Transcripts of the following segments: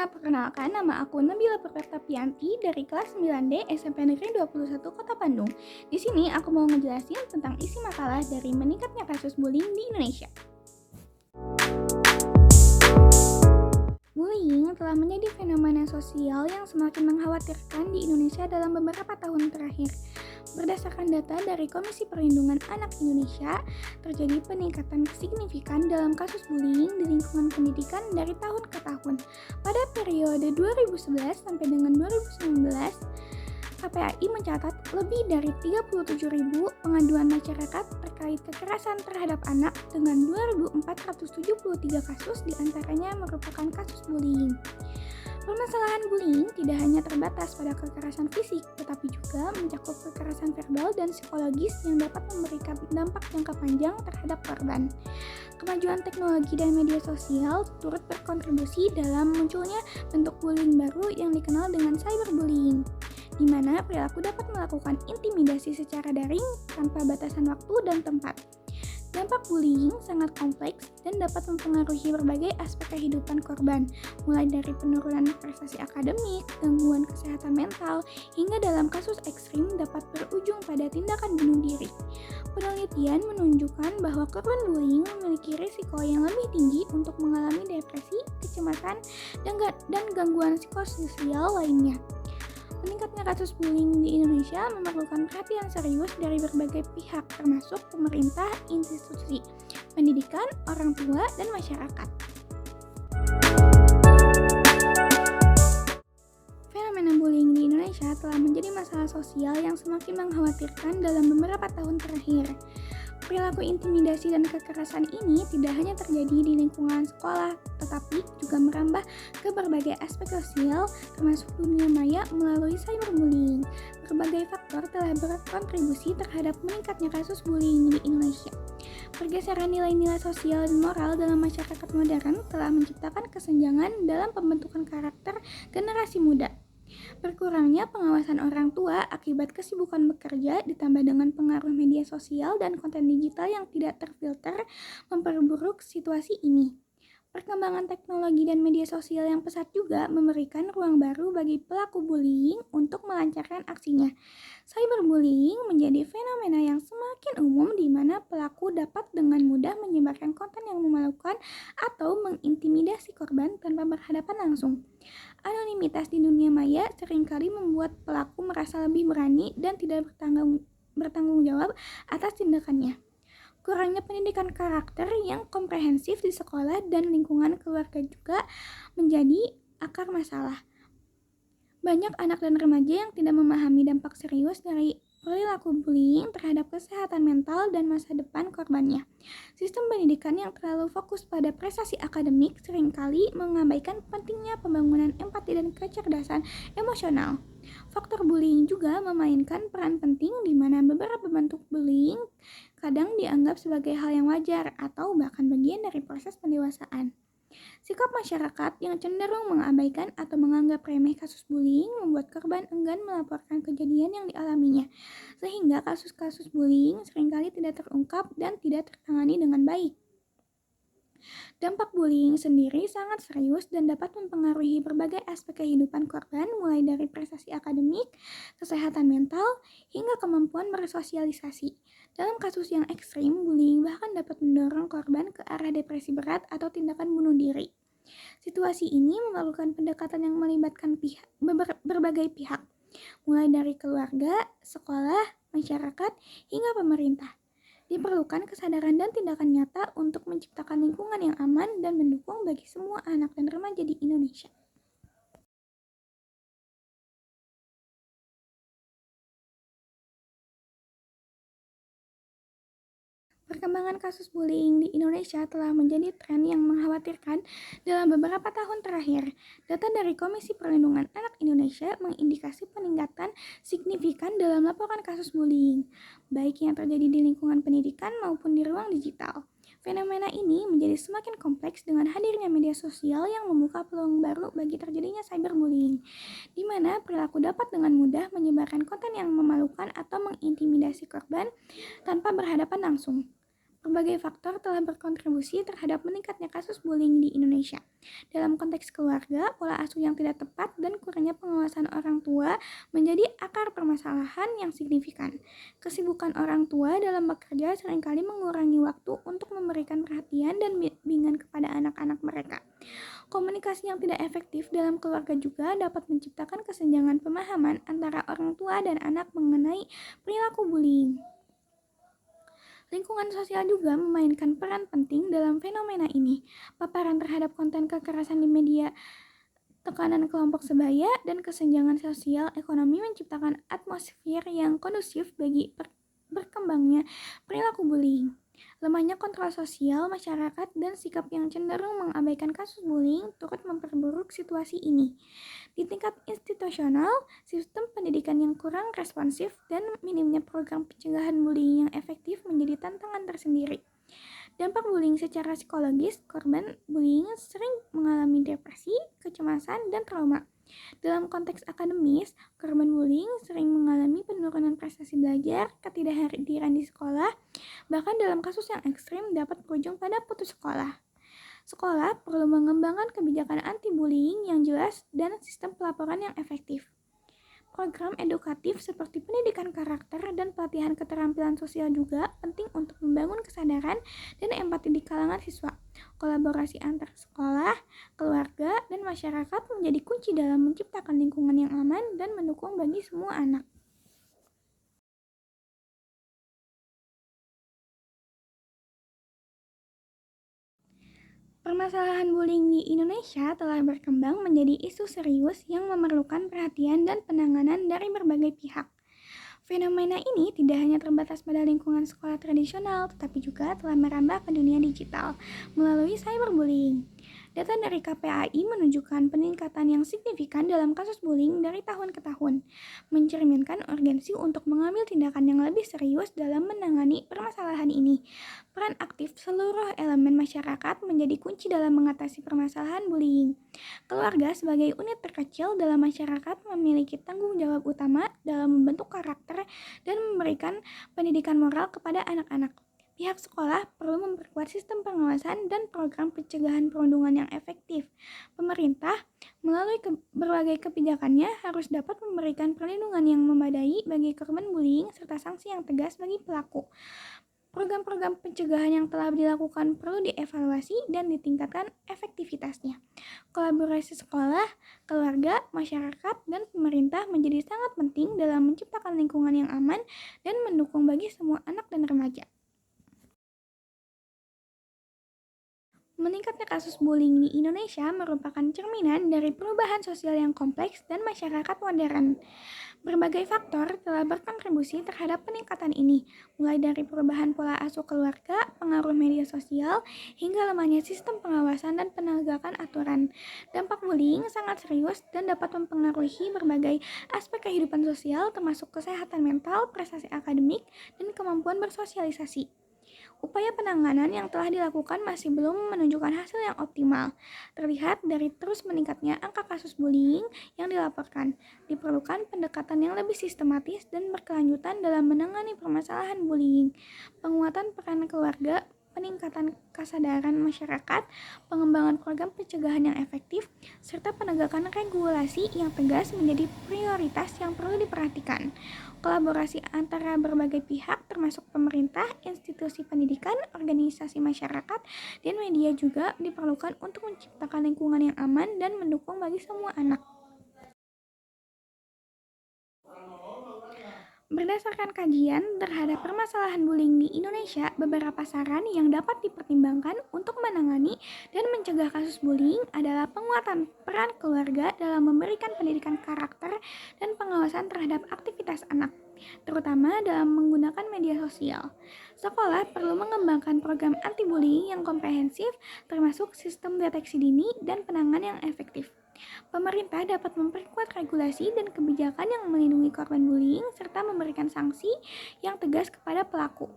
semuanya, perkenalkan nama aku Nabila Pertapianti dari kelas 9D SMP Negeri 21 Kota Bandung. Di sini aku mau ngejelasin tentang isi makalah dari meningkatnya kasus bullying di Indonesia. Bullying telah menjadi fenomena sosial yang semakin mengkhawatirkan di Indonesia dalam beberapa tahun terakhir. Berdasarkan data dari Komisi Perlindungan Anak Indonesia, terjadi peningkatan signifikan dalam kasus bullying di lingkungan pendidikan dari tahun ke tahun. Pada periode 2011 sampai dengan 2019, KPAI mencatat lebih dari 37.000 pengaduan masyarakat terkait kekerasan terhadap anak dengan 2.473 kasus diantaranya merupakan kasus bullying. Permasalahan bullying tidak hanya terbatas pada kekerasan fisik, tetapi juga mencakup kekerasan verbal dan psikologis yang dapat memberikan dampak jangka panjang terhadap korban. Kemajuan teknologi dan media sosial turut berkontribusi dalam munculnya bentuk bullying baru yang dikenal dengan cyberbullying, di mana perilaku dapat melakukan intimidasi secara daring tanpa batasan waktu dan tempat. Dampak bullying sangat kompleks dan dapat mempengaruhi berbagai aspek kehidupan korban, mulai dari penurunan prestasi akademik, gangguan kesehatan mental, hingga dalam kasus ekstrim dapat berujung pada tindakan bunuh diri. Penelitian menunjukkan bahwa korban bullying memiliki risiko yang lebih tinggi untuk mengalami depresi, kecemasan, dan gangguan psikososial lainnya. Meningkatnya kasus bullying di Indonesia memerlukan perhatian serius dari berbagai pihak termasuk pemerintah, institusi pendidikan, orang tua, dan masyarakat. Fenomena bullying di Indonesia telah menjadi masalah sosial yang semakin mengkhawatirkan dalam beberapa tahun terakhir. Perilaku intimidasi dan kekerasan ini tidak hanya terjadi di lingkungan sekolah, tetapi juga merambah ke berbagai aspek sosial, termasuk dunia maya melalui cyberbullying. Berbagai faktor telah berkontribusi terhadap meningkatnya kasus bullying di Indonesia. Pergeseran nilai-nilai sosial dan moral dalam masyarakat modern telah menciptakan kesenjangan dalam pembentukan karakter generasi muda. Berkurangnya pengawasan orang tua akibat kesibukan bekerja ditambah dengan pengaruh media sosial dan konten digital yang tidak terfilter memperburuk situasi ini. Perkembangan teknologi dan media sosial yang pesat juga memberikan ruang baru bagi pelaku bullying untuk melancarkan aksinya. Cyberbullying menjadi fenomena yang semakin umum di mana pelaku dapat dengan mudah menyebarkan konten yang memalukan atau mengintimidasi korban tanpa berhadapan langsung. Anonimitas di dunia maya seringkali membuat pelaku merasa lebih berani dan tidak bertanggung jawab atas tindakannya. Kurangnya pendidikan karakter yang komprehensif di sekolah dan lingkungan keluarga juga menjadi akar masalah. Banyak anak dan remaja yang tidak memahami dampak serius dari perilaku bullying terhadap kesehatan mental dan masa depan korbannya. Sistem pendidikan yang terlalu fokus pada prestasi akademik seringkali mengabaikan pentingnya pembangunan empati dan kecerdasan emosional. Faktor bullying juga memainkan peran penting di mana beberapa bentuk bullying kadang dianggap sebagai hal yang wajar atau bahkan bagian dari proses pendewasaan. Sikap masyarakat yang cenderung mengabaikan atau menganggap remeh kasus bullying membuat korban enggan melaporkan kejadian yang dialaminya, sehingga kasus-kasus bullying seringkali tidak terungkap dan tidak tertangani dengan baik. Dampak bullying sendiri sangat serius dan dapat mempengaruhi berbagai aspek kehidupan korban, mulai dari prestasi akademik, kesehatan mental, hingga kemampuan bersosialisasi. Dalam kasus yang ekstrim, bullying bahkan dapat mendorong korban ke arah depresi berat atau tindakan bunuh diri. Situasi ini memerlukan pendekatan yang melibatkan berbagai pihak, mulai dari keluarga, sekolah, masyarakat, hingga pemerintah. Diperlukan kesadaran dan tindakan nyata untuk menciptakan lingkungan yang aman dan mendukung bagi semua anak dan remaja di Indonesia. Perkembangan kasus bullying di Indonesia telah menjadi tren yang mengkhawatirkan dalam beberapa tahun terakhir. Data dari Komisi Perlindungan Anak Indonesia mengindikasi peningkatan signifikan dalam laporan kasus bullying, baik yang terjadi di lingkungan pendidikan maupun di ruang digital. Fenomena ini menjadi semakin kompleks dengan hadirnya media sosial yang membuka peluang baru bagi terjadinya cyberbullying, di mana perilaku dapat dengan mudah menyebarkan konten yang memalukan atau mengintimidasi korban tanpa berhadapan langsung. Berbagai faktor telah berkontribusi terhadap meningkatnya kasus bullying di Indonesia. Dalam konteks keluarga, pola asuh yang tidak tepat dan kurangnya pengawasan orang tua menjadi akar permasalahan yang signifikan. Kesibukan orang tua dalam bekerja seringkali mengurangi waktu untuk memberikan perhatian dan bimbingan kepada anak-anak mereka. Komunikasi yang tidak efektif dalam keluarga juga dapat menciptakan kesenjangan pemahaman antara orang tua dan anak mengenai perilaku bullying. Lingkungan sosial juga memainkan peran penting dalam fenomena ini. Paparan terhadap konten kekerasan di media, tekanan kelompok sebaya, dan kesenjangan sosial ekonomi menciptakan atmosfer yang kondusif bagi berkembangnya perilaku bullying. Lemahnya kontrol sosial masyarakat dan sikap yang cenderung mengabaikan kasus bullying turut memperburuk situasi ini. Di tingkat institusional, sistem pendidikan yang kurang responsif dan minimnya program pencegahan bullying yang efektif menjadi tantangan tersendiri. Dampak bullying secara psikologis, korban bullying sering mengalami depresi, kecemasan, dan trauma. Dalam konteks akademis, korban bullying sering mengalami penurunan prestasi belajar, ketidakhadiran di sekolah, bahkan dalam kasus yang ekstrim dapat berujung pada putus sekolah. Sekolah perlu mengembangkan kebijakan anti-bullying yang jelas dan sistem pelaporan yang efektif. Program edukatif seperti pendidikan karakter dan pelatihan keterampilan sosial juga penting untuk membangun kesadaran dan empati di kalangan siswa. Kolaborasi antar sekolah, keluarga, dan masyarakat menjadi kunci dalam menciptakan lingkungan yang aman dan mendukung bagi semua anak. Permasalahan bullying di Indonesia telah berkembang menjadi isu serius yang memerlukan perhatian dan penanganan dari berbagai pihak. Fenomena ini tidak hanya terbatas pada lingkungan sekolah tradisional, tetapi juga telah merambah ke dunia digital melalui cyberbullying. Data dari KPAI menunjukkan peningkatan yang signifikan dalam kasus bullying dari tahun ke tahun, mencerminkan urgensi untuk mengambil tindakan yang lebih serius dalam menangani permasalahan ini. Peran aktif seluruh elemen masyarakat menjadi kunci dalam mengatasi permasalahan bullying. Keluarga sebagai unit terkecil dalam masyarakat memiliki tanggung jawab utama dalam membentuk karakter dan memberikan pendidikan moral kepada anak-anak. Pihak sekolah perlu memperkuat sistem pengawasan dan program pencegahan perundungan yang efektif. Pemerintah, melalui berbagai kebijakannya, harus dapat memberikan perlindungan yang memadai bagi korban bullying serta sanksi yang tegas bagi pelaku. Program-program pencegahan yang telah dilakukan perlu dievaluasi dan ditingkatkan efektivitasnya. Kolaborasi sekolah, keluarga, masyarakat, dan pemerintah menjadi sangat penting dalam menciptakan lingkungan yang aman dan mendukung bagi semua anak dan remaja. Meningkatnya kasus bullying di Indonesia merupakan cerminan dari perubahan sosial yang kompleks dan masyarakat modern. Berbagai faktor telah berkontribusi terhadap peningkatan ini, mulai dari perubahan pola asuh keluarga, pengaruh media sosial, hingga lemahnya sistem pengawasan dan penegakan aturan. Dampak bullying sangat serius dan dapat mempengaruhi berbagai aspek kehidupan sosial termasuk kesehatan mental, prestasi akademik, dan kemampuan bersosialisasi. Upaya penanganan yang telah dilakukan masih belum menunjukkan hasil yang optimal. Terlihat dari terus meningkatnya angka kasus bullying yang dilaporkan. Diperlukan pendekatan yang lebih sistematis dan berkelanjutan dalam menangani permasalahan bullying. Penguatan peran keluarga, peningkatan kesadaran masyarakat, pengembangan program pencegahan yang efektif, serta penegakan regulasi yang tegas menjadi prioritas yang perlu diperhatikan. Kolaborasi antara berbagai pihak termasuk pemerintah, institusi pendidikan, organisasi masyarakat, dan media juga diperlukan untuk menciptakan lingkungan yang aman dan mendukung bagi semua anak. Berdasarkan kajian terhadap permasalahan bullying di Indonesia, beberapa saran yang dapat dipertimbangkan untuk menangani dan mencegah kasus bullying adalah penguatan peran keluarga dalam memberikan pendidikan karakter dan pengawasan terhadap aktivitas anak, terutama dalam menggunakan media sosial. Sekolah perlu mengembangkan program anti-bullying yang komprehensif, termasuk sistem deteksi dini dan penanganan yang efektif. Pemerintah dapat memperkuat regulasi dan kebijakan yang melindungi korban bullying serta memberikan sanksi yang tegas kepada pelaku.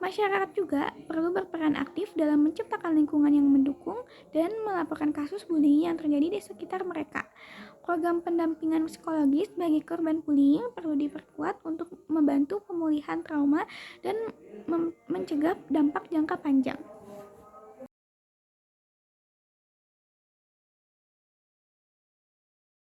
Masyarakat juga perlu berperan aktif dalam menciptakan lingkungan yang mendukung dan melaporkan kasus bullying yang terjadi di sekitar mereka. Program pendampingan psikologis bagi korban bullying perlu diperkuat untuk membantu pemulihan trauma dan mencegah dampak jangka panjang.